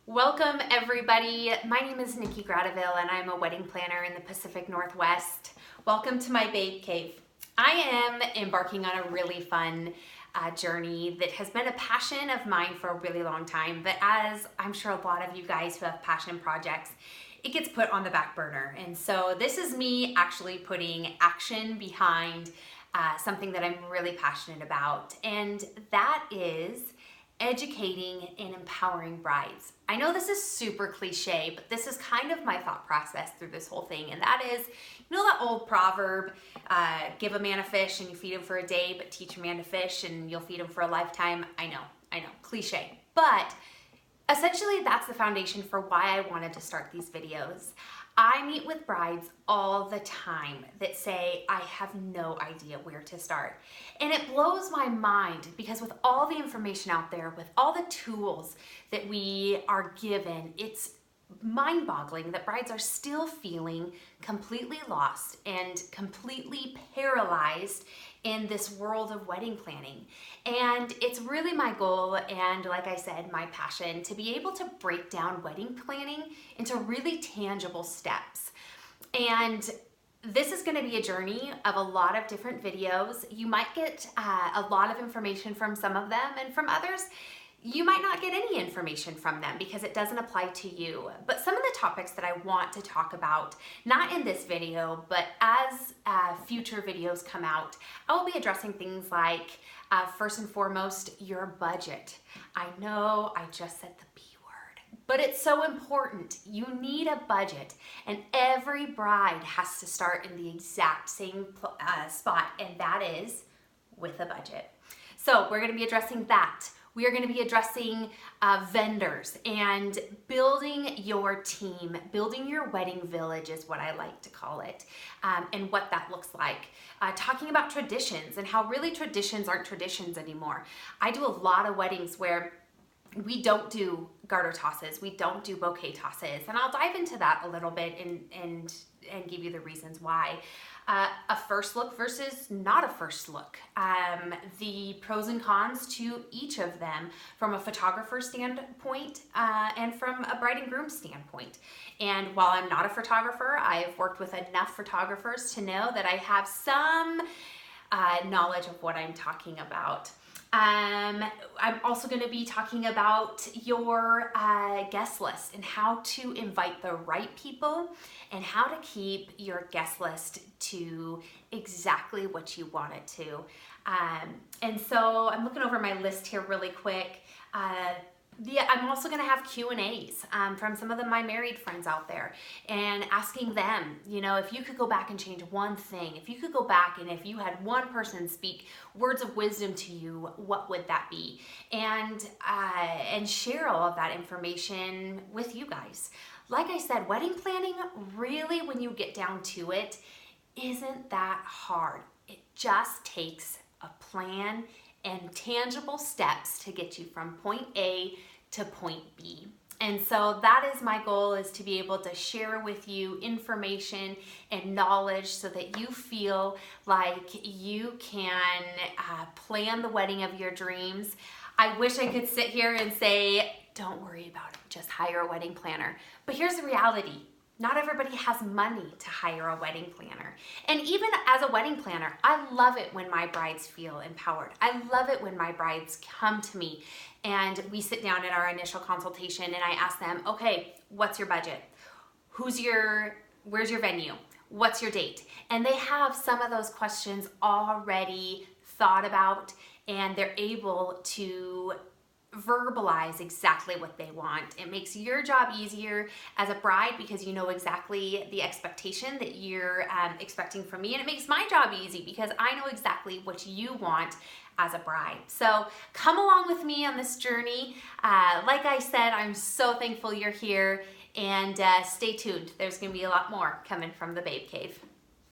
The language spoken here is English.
Welcome everybody. My name is Nikki Gradeville and I'm a wedding planner in the Pacific Northwest. Welcome to my Babe Cave. I am embarking on a really fun journey that has been a passion of mine for a really long time, but as I'm sure a lot of you guys who have passion projects, it gets put on the back burner. And so this is me actually putting action behind something that I'm really passionate about, and that is educating and empowering brides. I know this is super cliche, but this is kind of my thought process through this whole thing, and that is, you know that old proverb, give a man a fish and you feed him for a day, but teach a man to fish and you'll feed him for a lifetime. I know, cliche, but essentially that's the foundation for why I wanted to start these videos. I meet with brides all the time that say, I have no idea where to start. And it blows my mind because with all the information out there, with all the tools that we are given, it's mind-boggling that brides are still feeling completely lost and completely paralyzed in this world of wedding planning. And it's really my goal, and like I said, my passion, to be able to break down wedding planning into really tangible steps. And this is going to be a journey of a lot of different videos. You might get a lot of information from some of them, and from others you might not get any information from them because it doesn't apply to you. But some of the topics that I want to talk about, not in this video, but as future videos come out, I will be addressing things like, first and foremost, your budget. I know I just said the B word, but it's so important. You need a budget, and every bride has to start in the exact same spot, and that is with a budget. So we're going to be addressing that. We are going to be addressing vendors and building your team, building your wedding village is what I like to call it, and what that looks like. Talking about traditions and how really traditions aren't traditions anymore. I do a lot of weddings where we don't do garter tosses, we don't do bouquet tosses, and I'll dive into that a little bit and give you the reasons why. A first look versus not a first look, the pros and cons to each of them from a photographer standpoint and from a bride and groom standpoint. And while I'm not a photographer, I've worked with enough photographers to know that I have some knowledge of what I'm talking about. I'm also going to be talking about your guest list and how to invite the right people and how to keep your guest list to exactly what you want it to. And so I'm looking over my list here really quick. I'm also going to have Q&As from some of my married friends out there and asking them, you know, if you could go back and change one thing, if you could go back and if you had one person speak words of wisdom to you, what would that be? And share all of that information with you guys. Like I said, wedding planning really, when you get down to it, isn't that hard. It just takes a plan and tangible steps to get you from point A to point B. And so that is my goal, is to be able to share with you information and knowledge so that you feel like you can plan the wedding of your dreams. I wish I could sit here and say, don't worry about it, just hire a wedding planner. But here's the reality. Not everybody has money to hire a wedding planner. And even as a wedding planner, I love it when my brides feel empowered. I love it when my brides come to me and we sit down in our initial consultation and I ask them, okay, what's your budget? Where's your venue? What's your date? And they have some of those questions already thought about, and they're able to verbalize exactly what they want. It makes your job easier as a bride because you know exactly the expectation that you're expecting from me, and it makes my job easy because I know exactly what you want as a bride. So come along with me on this journey. Like I said, I'm so thankful you're here, and stay tuned. There's going to be a lot more coming from the Babe Cave.